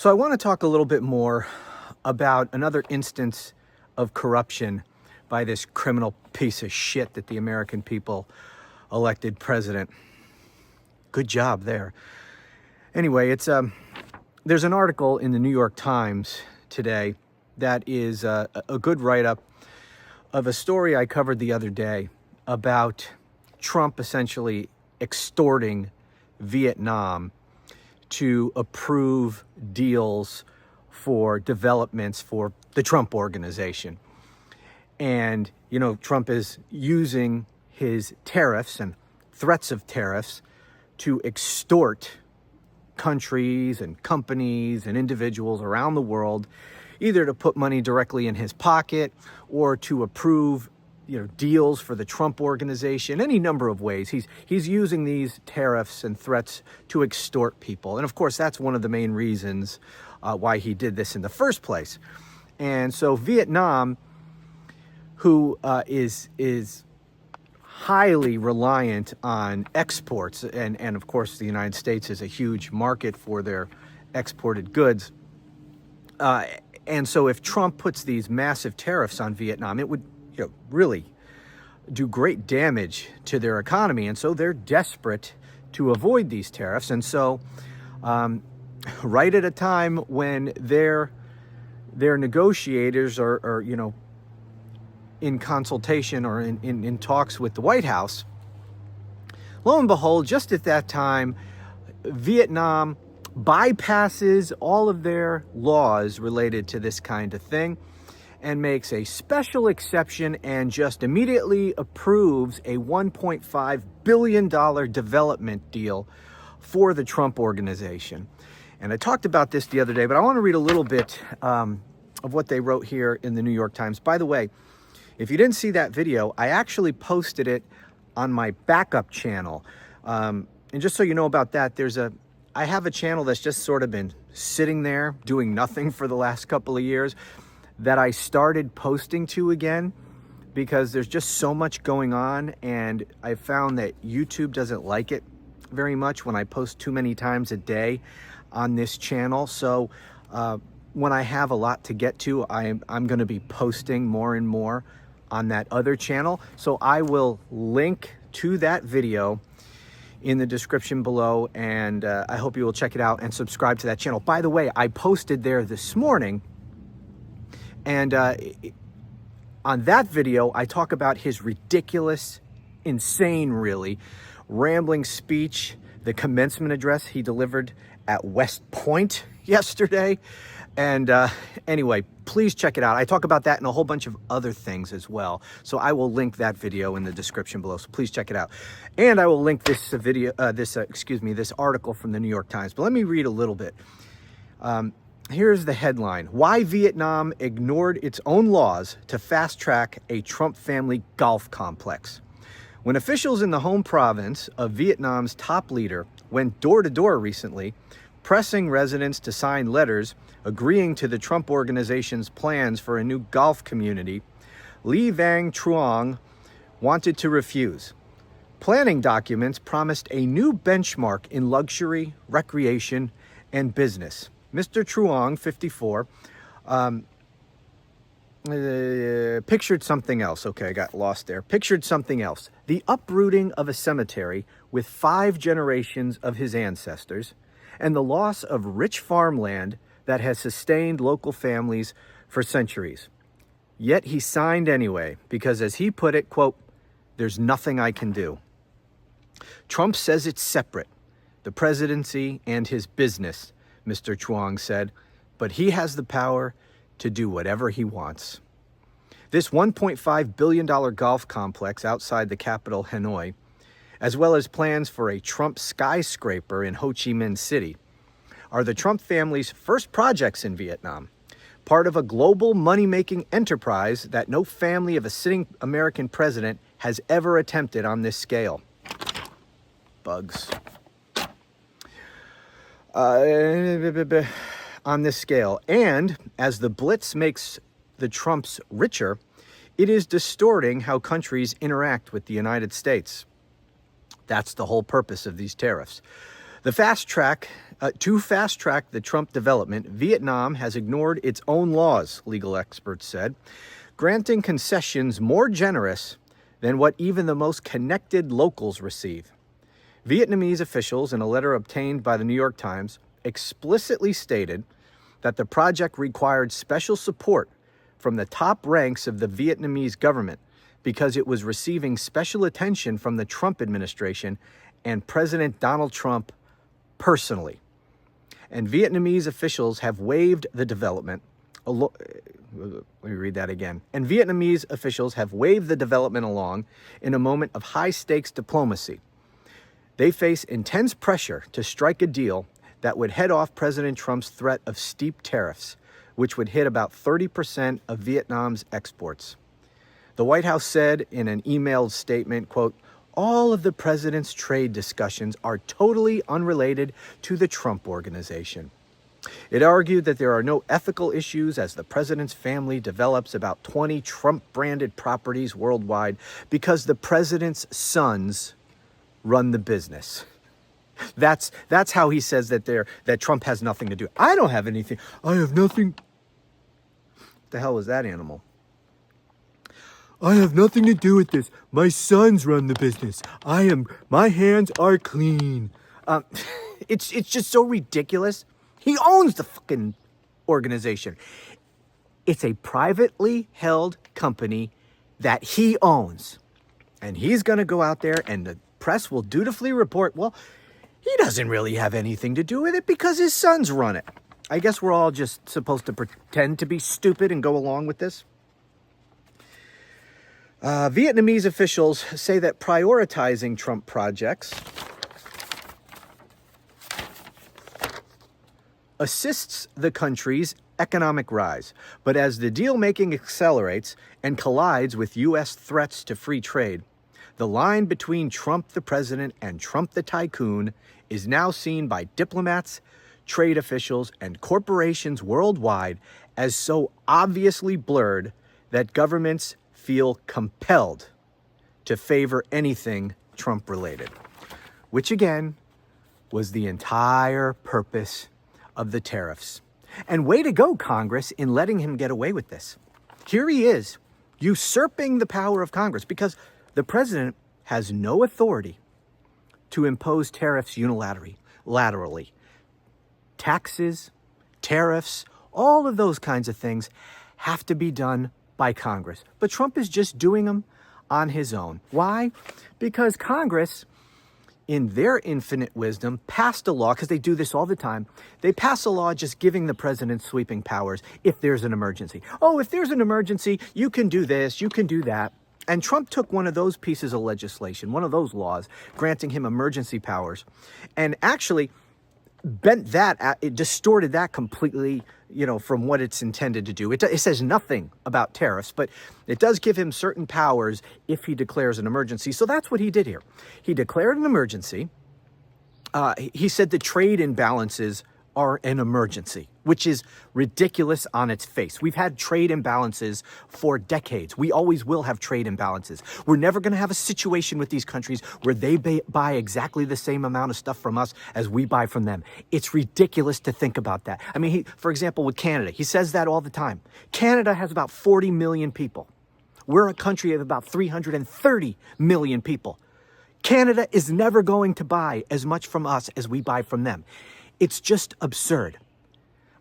So I want to talk a little bit more about another instance of corruption by this criminal piece of shit that the American people elected president. Good job there. Anyway, there's an article in the New York Times today that is a good write-up of a story I covered the other day about Trump essentially extorting Vietnam to approve deals for developments for the Trump organization. And, Trump is using his tariffs and threats of tariffs to extort countries and companies and individuals around the world, either to put money directly in his pocket or to approve deals for the Trump organization, any number of ways. He's using these tariffs and threats to extort people. And of course, that's one of the main reasons why he did this in the first place. And so Vietnam, who is highly reliant on exports, and of course the United States is a huge market for their exported goods. And so if Trump puts these massive tariffs on Vietnam, it would really do great damage to their economy. And so they're desperate to avoid these tariffs. And so right at a time when their negotiators are in consultation or in talks with the White House, lo and behold, just at that time, Vietnam bypasses all of their laws related to this kind of thing and makes a special exception and just immediately approves a $1.5 billion development deal for the Trump organization. And I talked about this the other day, but I want to read a little bit of what they wrote here in the New York Times. By the way, if you didn't see that video, I actually posted it on my backup channel. And just so you know about that, I have a channel that's just sort of been sitting there doing nothing for the last couple of years that I started posting to again because there's just so much going on, and I found that YouTube doesn't like it very much when I post too many times a day on this channel. So when I have a lot to get to, I'm going to be posting more and more on that other channel. So I will link to that video in the description below, and I hope you will check it out and subscribe to that channel. By the way, I posted there this morning, and on that video, I talk about his ridiculous, insane, really, rambling speech, the commencement address he delivered at West Point yesterday. And anyway, please check it out. I talk about that and a whole bunch of other things as well. So I will link that video in the description below. So please check it out. And I will link this this article from the New York Times. But let me read a little bit. Here's the headline: Why Vietnam ignored its own laws to fast-track a Trump family golf complex. When officials in the home province of Vietnam's top leader went door-to-door recently, pressing residents to sign letters agreeing to the Trump organization's plans for a new golf community, Ly Vang Truong wanted to refuse. Planning documents promised a new benchmark in luxury, recreation, and business. Mr. Truong, 54, pictured something else. Okay, I got lost there. Pictured something else. The uprooting of a cemetery with 5 generations of his ancestors and the loss of rich farmland that has sustained local families for centuries. Yet he signed anyway because, as he put it, quote, "There's nothing I can do." Trump says it's separate, the presidency and his business, Mr. Truong said, but he has the power to do whatever he wants. This $1.5 billion golf complex outside the capital, Hanoi, as well as plans for a Trump skyscraper in Ho Chi Minh City, are the Trump family's first projects in Vietnam, part of a global money-making enterprise that no family of a sitting American president has ever attempted on this scale. Bugs. On this scale. And as the blitz makes the Trumps richer, it is distorting how countries interact with the United States. That's the whole purpose of these tariffs. To fast track the Trump development, Vietnam has ignored its own laws, legal experts said, granting concessions more generous than what even the most connected locals receive. Vietnamese officials, in a letter obtained by the New York Times, explicitly stated that the project required special support from the top ranks of the Vietnamese government because it was receiving special attention from the Trump administration and President Donald Trump personally. And Vietnamese officials have waived the development. Let me read that again. And Vietnamese officials have waved the development along in a moment of high-stakes diplomacy. They face intense pressure to strike a deal that would head off President Trump's threat of steep tariffs, which would hit about 30% of Vietnam's exports. The White House said in an emailed statement, quote, "All of the president's trade discussions are totally unrelated to the Trump Organization." It argued that there are no ethical issues as the president's family develops about 20 Trump-branded properties worldwide because the president's sons run the business. That's how he says that Trump has nothing to do. I don't have anything. I have nothing. What the hell was that animal? I have nothing to do with this. My sons run the business. My hands are clean. It's just so ridiculous. He owns the fucking organization. It's a privately held company that he owns. And he's going to go out there and the press will dutifully report, well, he doesn't really have anything to do with it because his sons run it. I guess we're all just supposed to pretend to be stupid and go along with this. Vietnamese officials say that prioritizing Trump projects assists the country's economic rise. But as the deal-making accelerates and collides with U.S. threats to free trade, the line between Trump the president and Trump the tycoon is now seen by diplomats, trade officials, and corporations worldwide as so obviously blurred that governments feel compelled to favor anything Trump-related, which again was the entire purpose of the tariffs. And way to go, Congress, in letting him get away with this. Here he is, usurping the power of Congress because the president has no authority to impose tariffs unilaterally. Taxes, tariffs, all of those kinds of things have to be done by Congress. But Trump is just doing them on his own. Why? Because Congress, in their infinite wisdom, passed a law, because they do this all the time. They pass a law just giving the president sweeping powers if there's an emergency. Oh, if there's an emergency, you can do this, you can do that. And Trump took one of those pieces of legislation, one of those laws, granting him emergency powers, and actually bent that, it distorted that completely, from what it's intended to do. It says nothing about tariffs, but it does give him certain powers if he declares an emergency. So that's what he did here. He declared an emergency. He said the trade imbalances are an emergency, which is ridiculous on its face. We've had trade imbalances for decades. We always will have trade imbalances. We're never going to have a situation with these countries where they buy exactly the same amount of stuff from us as we buy from them. It's ridiculous to think about that. I mean, for example, with Canada, he says that all the time. Canada has about 40 million people. We're a country of about 330 million people. Canada is never going to buy as much from us as we buy from them. It's just absurd.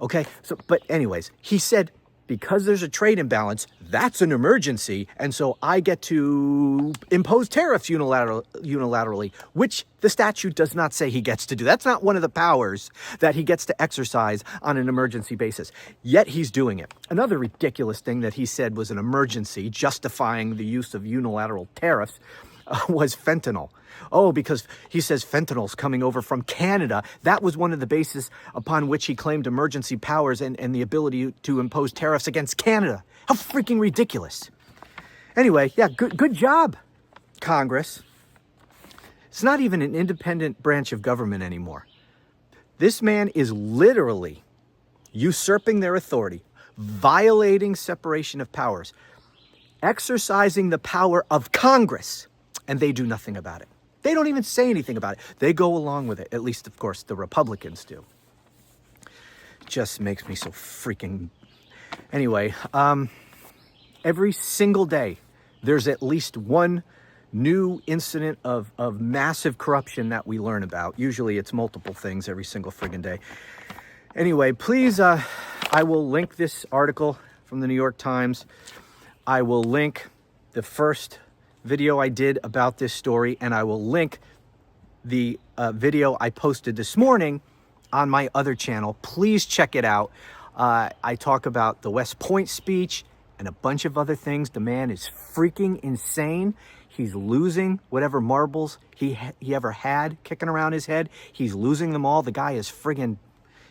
Okay, but anyways, he said, because there's a trade imbalance, that's an emergency, and so I get to impose tariffs unilaterally, which the statute does not say he gets to do. That's not one of the powers that he gets to exercise on an emergency basis. Yet he's doing it. Another ridiculous thing that he said was an emergency, justifying the use of unilateral tariffs, was fentanyl. Oh, because he says fentanyl's coming over from Canada. That was one of the bases upon which he claimed emergency powers and the ability to impose tariffs against Canada. How freaking ridiculous. Anyway, yeah, good job, Congress. It's not even an independent branch of government anymore. This man is literally usurping their authority, violating separation of powers, exercising the power of Congress, and they do nothing about it. They don't even say anything about it. They go along with it. At least, of course, the Republicans do. Just makes me so freaking... Anyway, every single day, there's at least one new incident of massive corruption that we learn about. Usually it's multiple things every single friggin' day. Anyway, please, I will link this article from the New York Times. I will link the first video I did about this story, and I will link the video I posted this morning on my other channel. Please check it out. I talk about the West Point speech and a bunch of other things. The man is freaking insane. He's losing whatever marbles he ever had kicking around his head. He's losing them all. The guy is friggin',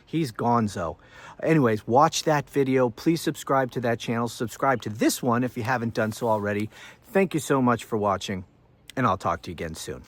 he's gonzo. Anyways, watch that video. Please subscribe to that channel. Subscribe to this one if you haven't done so already. Thank you so much for watching, and I'll talk to you again soon.